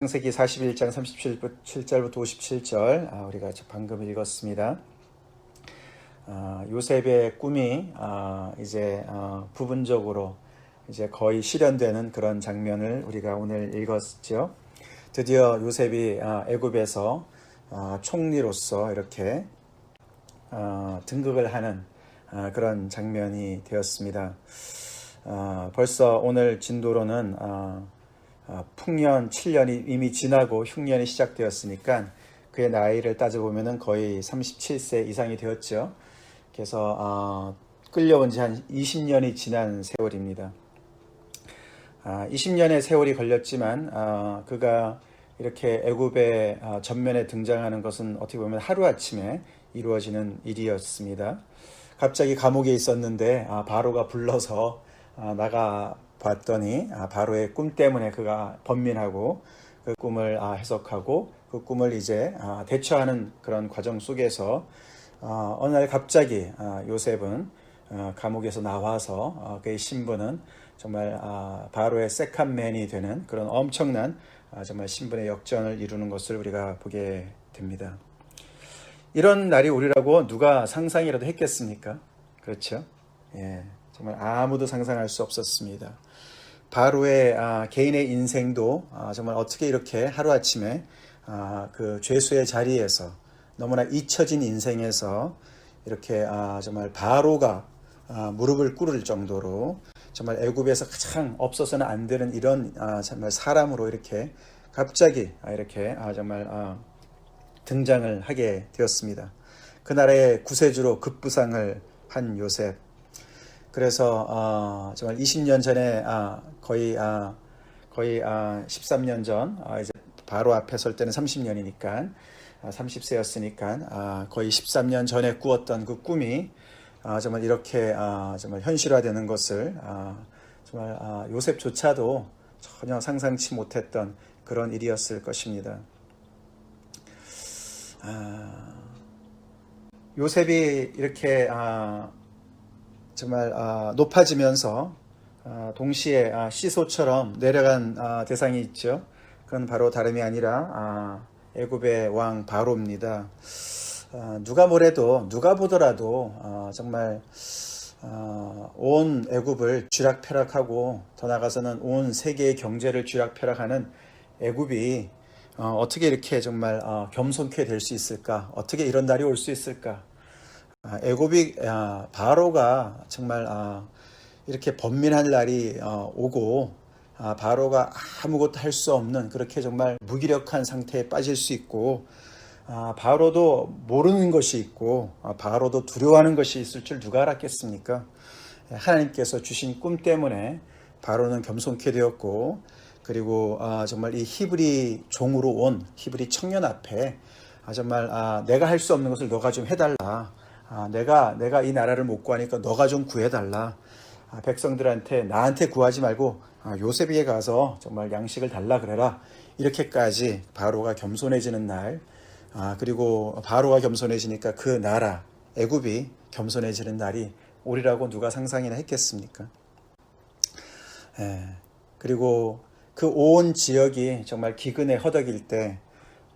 창세기 41장 37절부터 57절 우리가 방금 읽었습니다. 요셉의 꿈이 이제 부분적으로 이제 거의 실현되는 그런 장면을 우리가 오늘 읽었죠. 드디어 요셉이 애굽에서 총리로서 이렇게 등극을 하는 그런 장면이 되었습니다. 벌써 오늘 진도로는 풍년 7년이 이미 지나고 흉년이 시작되었으니까 그의 나이를 따져보면 거의 37세 이상이 되었죠. 그래서 끌려온 지 한 20년이 지난 세월입니다. 20년의 세월이 걸렸지만 그가 이렇게 애굽의 전면에 등장하는 것은 어떻게 보면 하루아침에 이루어지는 일이었습니다. 갑자기 감옥에 있었는데 바로가 불러서 나가 봤더니 바로의 꿈 때문에 그가 번민하고 그 꿈을 해석하고 그 꿈을 이제 대처하는 그런 과정 속에서 어느 날 갑자기 요셉은 감옥에서 나와서 그의 신분은 정말 바로의 세컨맨이 되는 그런 엄청난 정말 신분의 역전을 이루는 것을 우리가 보게 됩니다. 이런 날이 오리라고 누가 상상이라도 했겠습니까? 그렇죠? 예, 정말 아무도 상상할 수 없었습니다. 바로의 개인의 인생도 정말 어떻게 이렇게 하루아침에 그 죄수의 자리에서 너무나 잊혀진 인생에서 이렇게 정말 바로가 무릎을 꿇을 정도로 정말 애굽에서 가장 없어서는 안 되는 이런 정말 사람으로 이렇게 갑자기 이렇게 정말 등장을 하게 되었습니다. 그 나라의 구세주로 급부상을 한 요셉. 그래서 정말 20년 전에 거의 13년 전 이제 바로 앞에 설 때는 30년이니까 30세였으니까 거의 13년 전에 꾸었던 그 꿈이 정말 이렇게 정말 현실화되는 것을 정말 요셉조차도 전혀 상상치 못했던 그런 일이었을 것입니다. 요셉이 이렇게 정말 높아지면서 동시에 시소처럼 내려간 대상이 있죠. 그건 바로 다름이 아니라 애굽의 왕 바로입니다. 누가 뭐래도 누가 보더라도 정말 온 애굽을 쥐락펴락하고 더 나아가서는 온 세계의 경제를 쥐락펴락하는 애굽이 어떻게 이렇게 정말 겸손케 될 수 있을까? 어떻게 이런 날이 올 수 있을까? 애굽이 바로가 정말 이렇게 번민한 날이 오고 바로가 아무것도 할 수 없는 그렇게 정말 무기력한 상태에 빠질 수 있고 바로도 모르는 것이 있고 바로도 두려워하는 것이 있을 줄 누가 알았겠습니까? 하나님께서 주신 꿈 때문에 바로는 겸손케 되었고 그리고 정말 이 히브리 종으로 온 히브리 청년 앞에 정말 내가 할 수 없는 것을 너가 좀 해달라. 내가 이 나라를 못 구하니까 너가 좀 구해달라. 백성들한테 나한테 구하지 말고 요셉에게 가서 정말 양식을 달라 그래라. 이렇게까지 바로가 겸손해지는 날 그리고 바로가 겸손해지니까 그 나라 애굽이 겸손해지는 날이 오리라고 누가 상상이나 했겠습니까? 그리고 그 온 지역이 정말 기근에 허덕일 때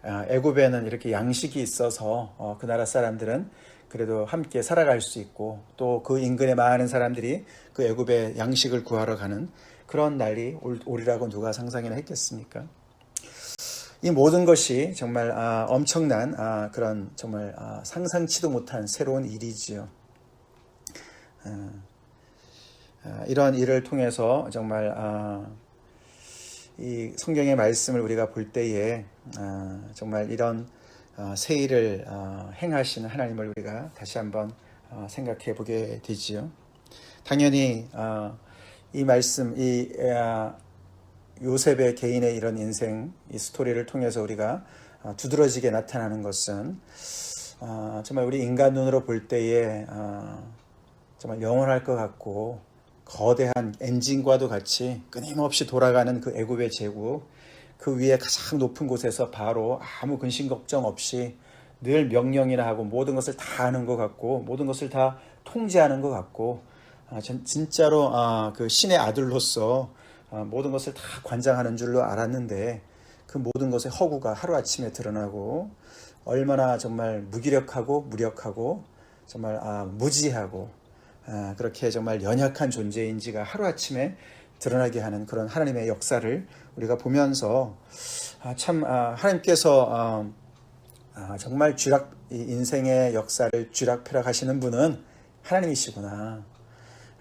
애굽에는 이렇게 양식이 있어서 그 나라 사람들은 그래도 함께 살아갈 수 있고 또 그 인근에 많은 사람들이 그 애굽에 양식을 구하러 가는 그런 날이 오리라고 누가 상상이나 했겠습니까? 이 모든 것이 정말 엄청난 그런 정말 상상치도 못한 새로운 일이지요. 이런 일을 통해서 정말 이 성경의 말씀을 우리가 볼 때에 정말 이런 새 일을 행하시는 하나님을 우리가 다시 한번 생각해 보게 되지요. 당연히 이 말씀, 이 요셉의 개인의 이런 인생, 이 스토리를 통해서 우리가 두드러지게 나타나는 것은 정말 우리 인간 눈으로 볼 때에 정말 영원할 것 같고 거대한 엔진과도 같이 끊임없이 돌아가는 그 애굽의 제국, 그 위에 가장 높은 곳에서 바로 아무 근심 걱정 없이 늘 명령이나 하고 모든 것을 다 하는 것 같고 모든 것을 다 통제하는 것 같고 진짜로 그 신의 아들로서 모든 것을 다 관장하는 줄로 알았는데 그 모든 것의 허구가 하루아침에 드러나고 얼마나 정말 무기력하고 무력하고 정말 무지하고 그렇게 정말 연약한 존재인지가 하루아침에 드러나게 하는 그런 하나님의 역사를 우리가 보면서 참 하나님께서 정말 인생의 역사를 쥐락펴락하시는 분은 하나님이시구나.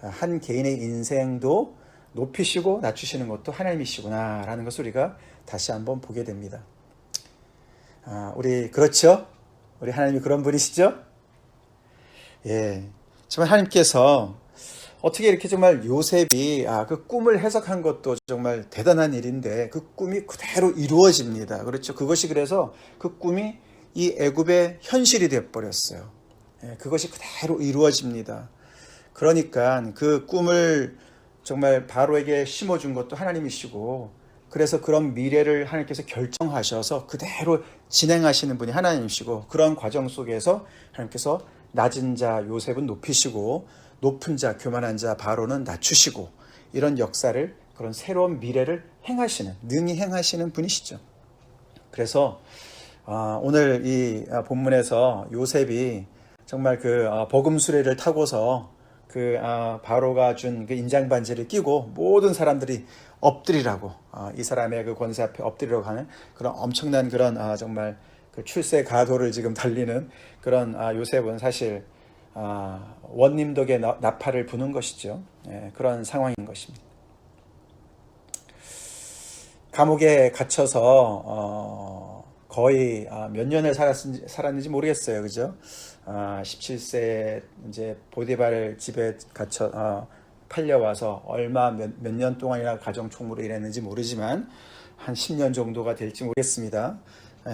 한 개인의 인생도 높이시고 낮추시는 것도 하나님이시구나 라는 것을 우리가 다시 한번 보게 됩니다. 우리 그렇죠? 우리 하나님이 그런 분이시죠? 예, 정말 하나님께서 어떻게 이렇게 정말 요셉이 그 꿈을 해석한 것도 정말 대단한 일인데 그 꿈이 그대로 이루어집니다. 그렇죠? 그것이 그래서 그 꿈이 이 애굽의 현실이 되어버렸어요. 예, 그것이 그대로 이루어집니다. 그러니까 그 꿈을 정말 바로에게 심어준 것도 하나님이시고 그래서 그런 미래를 하나님께서 결정하셔서 그대로 진행하시는 분이 하나님이시고 그런 과정 속에서 하나님께서 낮은 자 요셉은 높이시고 높은 자 교만한 자 바로는 낮추시고 이런 역사를 그런 새로운 미래를 능히 행하시는 분이시죠. 그래서 오늘 이 본문에서 요셉이 정말 그 버금 수레를 타고서 그 바로가 준 그 인장 반지를 끼고 모든 사람들이 엎드리라고 이 사람의 그 권세 앞에 엎드리라고 하는 그런 엄청난 그런 정말 그 출세 가도를 지금 달리는 그런 요셉은 사실 원님 덕에 나팔을 부는 것이죠. 예, 그런 상황인 것입니다. 감옥에 갇혀서 거의 몇 년을 살았는지 모르겠어요. 그죠? 17세 이제 보디발 집에 갇혀 팔려와서 얼마 몇 년 동안이나 가정 총무로 일했는지 모르지만 한 10년 정도가 될지 모르겠습니다.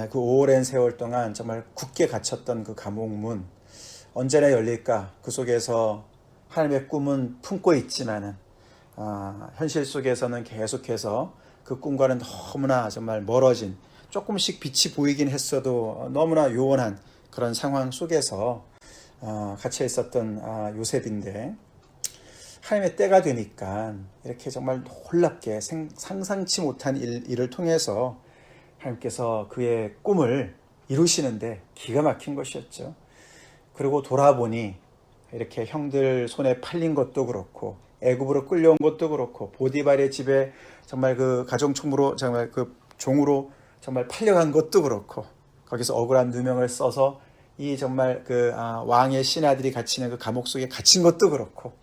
그 오랜 세월 동안 정말 굳게 갇혔던 그 감옥문 언제나 열릴까? 그 속에서 하나님의 꿈은 품고 있지만은 현실 속에서는 계속해서 그 꿈과는 너무나 정말 멀어진 조금씩 빛이 보이긴 했어도 너무나 요원한 그런 상황 속에서 갇혀 있었던 요셉인데 하나님의 때가 되니까 이렇게 정말 놀랍게 상상치 못한 일을 통해서 하나님께서 그의 꿈을 이루시는데 기가 막힌 것이었죠. 그리고 돌아보니 이렇게 형들 손에 팔린 것도 그렇고 애굽으로 끌려온 것도 그렇고 보디발의 집에 정말 그 가정총무로 정말 그 종으로 정말 팔려간 것도 그렇고 거기서 억울한 누명을 써서 이 정말 그 왕의 신하들이 갇히는 그 감옥 속에 갇힌 것도 그렇고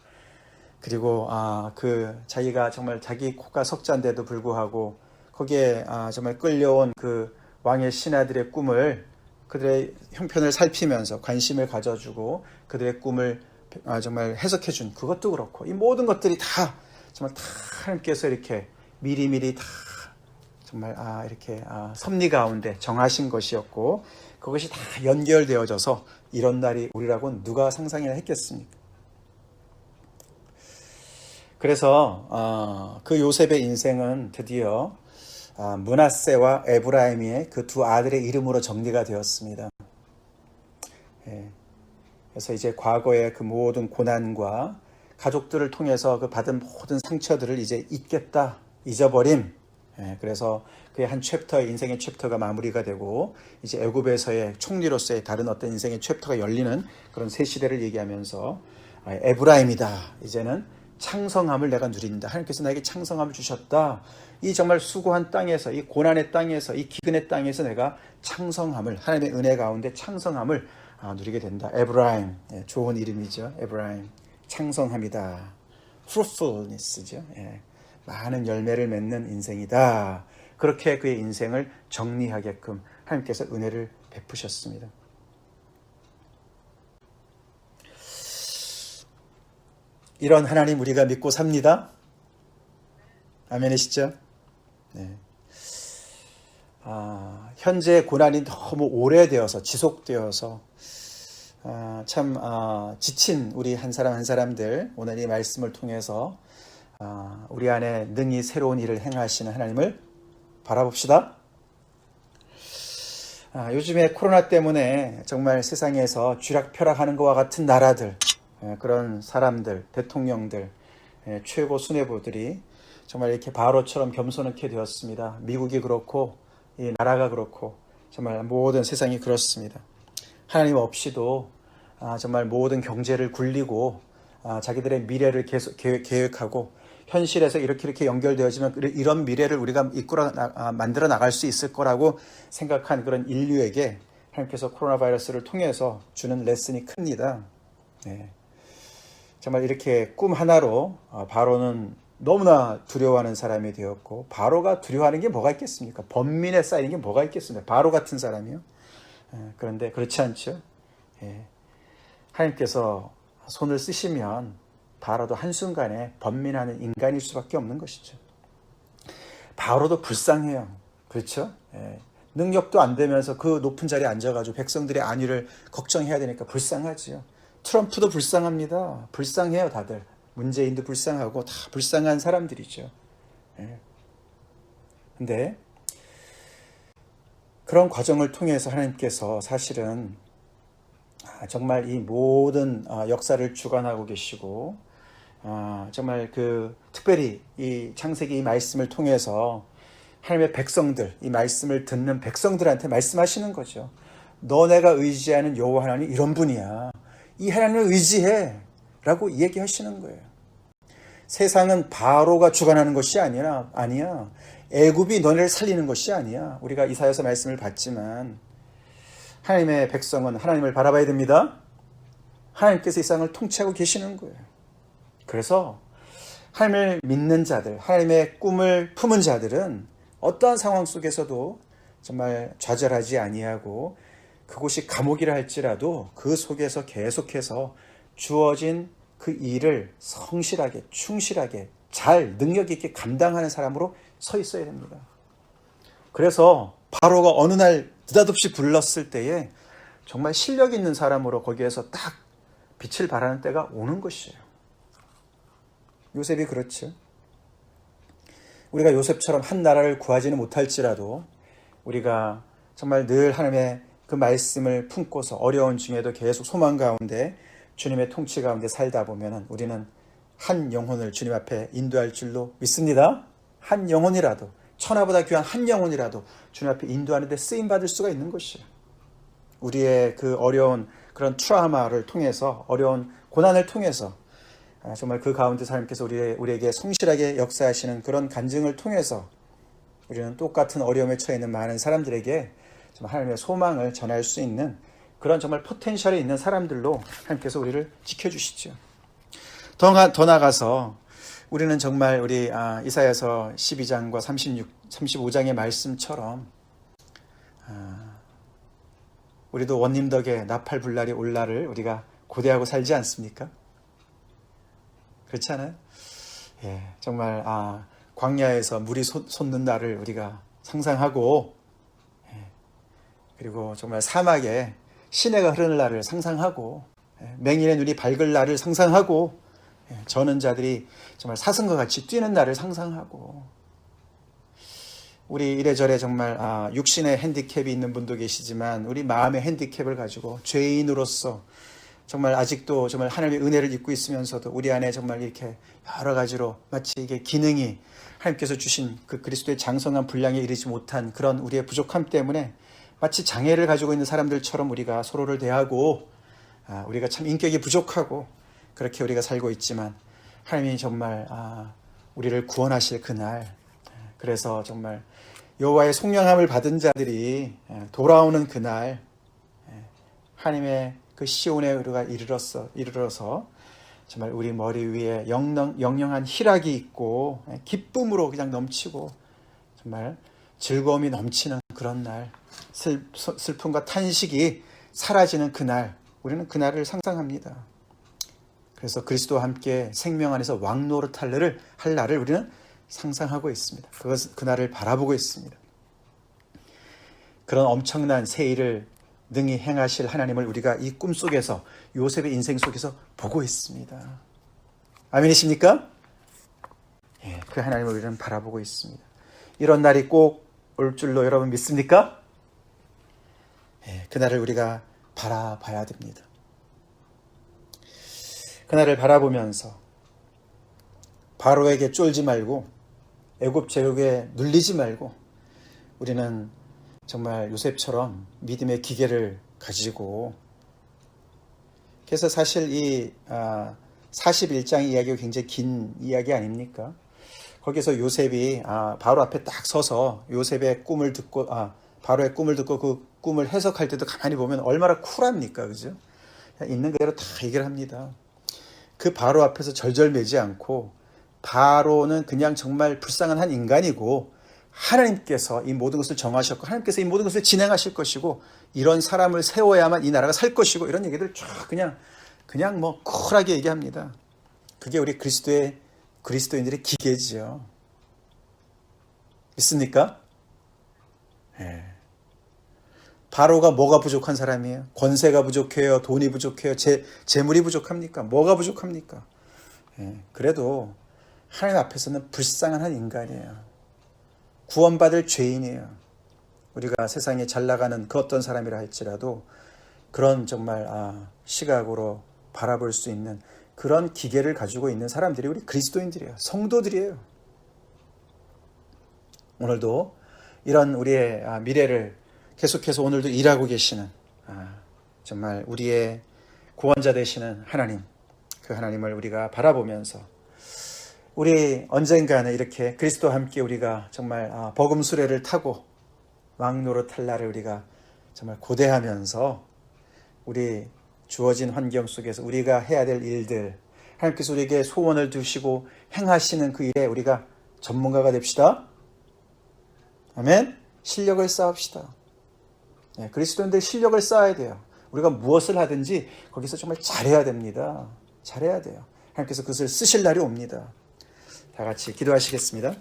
그리고 그 자기가 정말 자기 코가 석자인데도 불구하고 거기에 정말 끌려온 그 왕의 신하들의 꿈을 그들의 형편을 살피면서 관심을 가져주고 그들의 꿈을 정말 해석해준 그것도 그렇고 이 모든 것들이 다 정말 다 하나님께서 이렇게 미리미리 다 정말 이렇게 섭리 가운데 정하신 것이었고 그것이 다 연결되어져서 이런 날이 우리라고는 누가 상상이나 했겠습니까? 그래서 그 요셉의 인생은 드디어 므낫세와 에브라임의 그 두 아들의 이름으로 정리가 되었습니다. 예. 그래서 이제 과거의 그 모든 고난과 가족들을 통해서 그 받은 모든 상처들을 이제 잊겠다, 잊어버림. 예. 그래서 그의 한 챕터의 인생의 챕터가 마무리가 되고 이제 애굽에서의 총리로서의 다른 어떤 인생의 챕터가 열리는 그런 새 시대를 얘기하면서 에브라임이다. 이제는 창성함을 내가 누린다. 하나님께서 나에게 창성함을 주셨다. 이 정말 수고한 땅에서, 이 고난의 땅에서, 이 기근의 땅에서 내가 창성함을, 하나님의 은혜 가운데 창성함을 누리게 된다. 에브라임, 좋은 이름이죠. 에브라임, 창성함이다. fruitfulness죠. 많은 열매를 맺는 인생이다. 그렇게 그의 인생을 정리하게끔 하나님께서 은혜를 베푸셨습니다. 이런 하나님 우리가 믿고 삽니다. 아멘이시죠? 네. 현재 고난이 너무 오래되어서 지속되어서 참 지친 우리 한 사람 한 사람들 오늘 이 말씀을 통해서 우리 안에 능히 새로운 일을 행하시는 하나님을 바라봅시다. 요즘에 코로나 때문에 정말 세상에서 쥐락펴락하는 것과 같은 나라들 그런 사람들, 대통령들, 최고 수뇌부들이 정말 이렇게 바로처럼 겸손하게 되었습니다. 미국이 그렇고 이 나라가 그렇고 정말 모든 세상이 그렇습니다. 하나님 없이도 정말 모든 경제를 굴리고 자기들의 미래를 계속 계획하고 현실에서 이렇게 연결되어지면 이런 미래를 우리가 만들어 나갈 수 있을 거라고 생각한 그런 인류에게 하나님께서 코로나 바이러스를 통해서 주는 레슨이 큽니다. 네. 정말 이렇게 꿈 하나로 바로는 너무나 두려워하는 사람이 되었고, 바로가 두려워하는 게 뭐가 있겠습니까? 번민에 쌓이는 게 뭐가 있겠습니까? 바로 같은 사람이요. 그런데 그렇지 않죠. 하나님께서 손을 쓰시면 바로도 한순간에 번민하는 인간일 수밖에 없는 것이죠. 바로도 불쌍해요. 그렇죠? 능력도 안 되면서 그 높은 자리에 앉아가지고 백성들의 안위를 걱정해야 되니까 불쌍하지요. 트럼프도 불쌍합니다. 불쌍해요, 다들. 문재인도 불쌍하고 다 불쌍한 사람들이죠. 근데 그런 과정을 통해서 하나님께서 사실은 정말 이 모든 역사를 주관하고 계시고, 정말 특별히 이 창세기 이 말씀을 통해서 하나님의 백성들, 이 말씀을 듣는 백성들한테 말씀하시는 거죠. 너네가 의지하는 여호와 하나님 이런 분이야. 이 하나님을 의지해 라고 얘기하시는 거예요. 세상은 바로가 주관하는 것이 아니야. 애굽이 너네를 살리는 것이 아니야. 우리가 이사야서 말씀을 봤지만 하나님의 백성은 하나님을 바라봐야 됩니다. 하나님께서 이 세상을 통치하고 계시는 거예요. 그래서 하나님을 믿는 자들, 하나님의 꿈을 품은 자들은 어떠한 상황 속에서도 정말 좌절하지 아니하고, 그곳이 감옥이라 할지라도 그 속에서 계속해서 주어진 그 일을 성실하게, 충실하게, 잘 능력 있게 감당하는 사람으로 서 있어야 됩니다. 그래서 바로가 어느 날 느닷없이 불렀을 때에 정말 실력 있는 사람으로 거기에서 딱 빛을 발하는 때가 오는 것이에요. 요셉이 그렇죠. 우리가 요셉처럼 한 나라를 구하지는 못할지라도 우리가 정말 늘 하나님의 그 말씀을 품고서 어려운 중에도 계속 소망 가운데 주님의 통치 가운데 살다 보면 우리는 한 영혼을 주님 앞에 인도할 줄로 믿습니다. 한 영혼이라도, 천하보다 귀한 한 영혼이라도 주님 앞에 인도하는 데 쓰임 받을 수가 있는 것이에요. 우리의 그 어려운 그런 트라우마를 통해서, 어려운 고난을 통해서 정말 그 가운데 하나님께서 우리에게 성실하게 역사하시는 그런 간증을 통해서 우리는 똑같은 어려움에 처해 있는 많은 사람들에게 정말 하나님의 소망을 전할 수 있는 그런 정말 포텐셜이 있는 사람들로 하나님께서 우리를 지켜주시죠. 더 나아가서 우리는 정말 우리 이사야서 12장과 35장의 말씀처럼 우리도 원님 덕에 나팔불날이 올 날을 우리가 고대하고 살지 않습니까? 그렇지 않아요? 정말 광야에서 물이 솟는 날을 우리가 상상하고, 그리고 정말 사막에 시내가 흐르는 날을 상상하고, 맹인의 눈이 밝을 날을 상상하고, 저는 자들이 정말 사슴과 같이 뛰는 날을 상상하고, 우리 이래저래 정말 육신의 핸디캡이 있는 분도 계시지만 우리 마음의 핸디캡을 가지고 죄인으로서 정말 아직도 정말 하나님의 은혜를 입고 있으면서도 우리 안에 정말 이렇게 여러 가지로 마치 이게 기능이 하나님께서 주신 그 그리스도의 장성한 분량에 이르지 못한 그런 우리의 부족함 때문에 마치 장애를 가지고 있는 사람들처럼 우리가 서로를 대하고, 우리가 참 인격이 부족하고 그렇게 우리가 살고 있지만 하나님이 정말 우리를 구원하실 그날, 그래서 정말 여호와의 속량함을 받은 자들이 돌아오는 그날, 하나님의 그 시온에 우리가 이르러서 정말 우리 머리 위에 영영한 희락이 있고 기쁨으로 그냥 넘치고 정말 즐거움이 넘치는 그런 날, 슬픔과 탄식이 사라지는 그날, 우리는 그날을 상상합니다. 그래서 그리스도와 함께 생명 안에서 왕노릇할 날을 우리는 상상하고 있습니다. 그날을 바라보고 있습니다. 그런 엄청난 새 일을 능히 행하실 하나님을 우리가 이 꿈속에서, 요셉의 인생 속에서 보고 있습니다. 아멘이십니까? 그 하나님을 우리는 바라보고 있습니다. 이런 날이 꼭 올 줄로 여러분 믿습니까? 그날을 우리가 바라봐야 됩니다. 그날을 바라보면서 바로에게 쫄지 말고 애굽 제국에 눌리지 말고 우리는 정말 요셉처럼 믿음의 기계를 가지고, 그래서 사실 이 41장 이야기가 굉장히 긴 이야기 아닙니까? 거기서 요셉이 바로 앞에 딱 서서 요셉의 꿈을 듣고 바로의 꿈을 듣고 그 꿈을 해석할 때도 가만히 보면 얼마나 쿨합니까? 그죠? 있는 그대로 다 얘기를 합니다. 그 바로 앞에서 절절매지 않고, 바로는 그냥 정말 불쌍한 한 인간이고 하나님께서 이 모든 것을 정하셨고 하나님께서 이 모든 것을 진행하실 것이고 이런 사람을 세워야만 이 나라가 살 것이고 이런 얘기들 쫙 그냥 뭐 쿨하게 얘기합니다. 그게 우리 그리스도인들의 기계지요. 있습니까? 예. 바로가 뭐가 부족한 사람이에요? 권세가 부족해요? 돈이 부족해요? 재물이 부족합니까? 뭐가 부족합니까? 예. 그래도 하나님 앞에서는 불쌍한 한 인간이에요. 구원받을 죄인이에요. 우리가 세상에 잘 나가는 그 어떤 사람이라 할지라도 그런 정말 시각으로 바라볼 수 있는 그런 기계를 가지고 있는 사람들이 우리 그리스도인들이에요. 성도들이에요. 오늘도 이런 우리의 미래를 계속해서 오늘도 일하고 계시는 정말 우리의 구원자 되시는 하나님, 그 하나님을 우리가 바라보면서 우리 언젠가는 이렇게 그리스도와 함께 우리가 정말 버금수레를 타고 왕노릇할 날을 우리가 정말 고대하면서 우리 주어진 환경 속에서 우리가 해야 될 일들, 하나님께서 우리에게 소원을 두시고 행하시는 그 일에 우리가 전문가가 됩시다. 아멘. 실력을 쌓읍시다. 네, 그리스도인들 실력을 쌓아야 돼요. 우리가 무엇을 하든지 거기서 정말 잘해야 됩니다. 잘해야 돼요. 하나님께서 그것을 쓰실 날이 옵니다. 다 같이 기도하시겠습니다.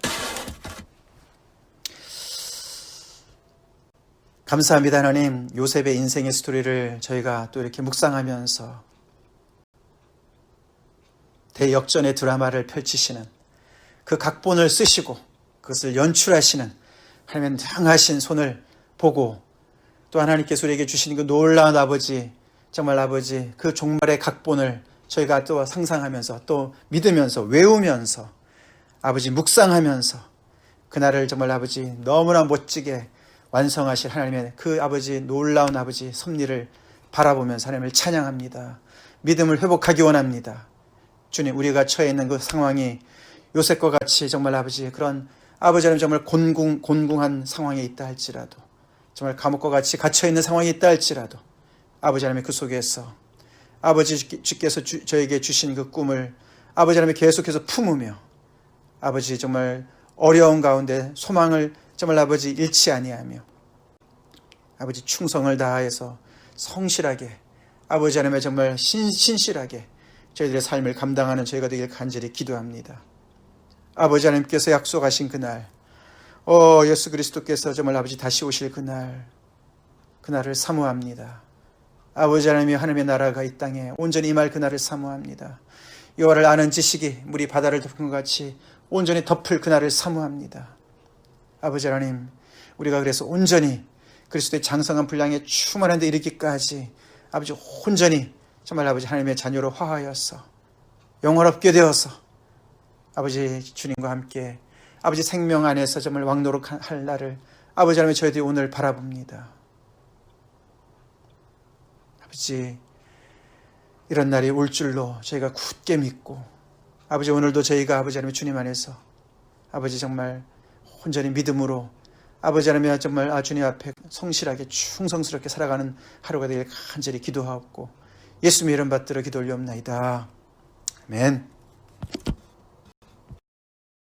감사합니다. 하나님, 요셉의 인생의 스토리를 저희가 또 이렇게 묵상하면서 대역전의 드라마를 펼치시는 그 각본을 쓰시고 그것을 연출하시는 하나님의 능하신 손을 보고 또 하나님께서 우리에게 주시는 그 놀라운 아버지, 정말 아버지 그 종말의 각본을 저희가 또 상상하면서 또 믿으면서 외우면서 아버지 묵상하면서 그날을 정말 아버지 너무나 멋지게 완성하실 하나님의 그 아버지 놀라운 아버지 섭리를 바라보면서 하나님을 찬양합니다. 믿음을 회복하기 원합니다. 주님, 우리가 처해 있는 그 상황이 요셉과 같이 정말 아버지 그런 아버지 하나님 정말 곤궁한 상황에 있다 할지라도 정말 감옥과 같이 갇혀있는 상황이 있다 할지라도 아버지 하나님 그 속에서 아버지 주께서 저에게 주신 그 꿈을 아버지 하나님 계속해서 품으며 아버지 정말 어려운 가운데 소망을 정말 아버지 잃지 아니하며 아버지 충성을 다해서 성실하게 아버지 하나님의 정말 신실하게 저희들의 삶을 감당하는 저희가 되길 간절히 기도합니다. 아버지 하나님께서 약속하신 그날 예수 그리스도께서 정말 아버지 다시 오실 그날을 사모합니다. 아버지 하나님이 하나님의 나라가 이 땅에 온전히 임할 그날을 사모합니다. 여호와를 아는 지식이 물이 바다를 덮은 것 같이 온전히 덮을 그날을 사모합니다. 아버지 하나님, 우리가 그래서 온전히 그리스도의 장성한 분량에 충만한 데 이르기까지 아버지 온전히 정말 아버지 하나님의 자녀로 화하여서 영원롭게 되어서 아버지 주님과 함께 아버지 생명 안에서 정말 왕노릇 할 날을 아버지 하나님 저희들이 오늘 바라봅니다. 아버지 이런 날이 올 줄로 저희가 굳게 믿고 아버지 오늘도 저희가 아버지 하나님 주님 안에서 아버지 정말 온전히 믿음으로 아버지 하나님 정말 주님 앞에 성실하게 충성스럽게 살아가는 하루가 되길 간절히 기도하옵고 예수님의 이름 받들어 기도 올리옵나이다. 아멘.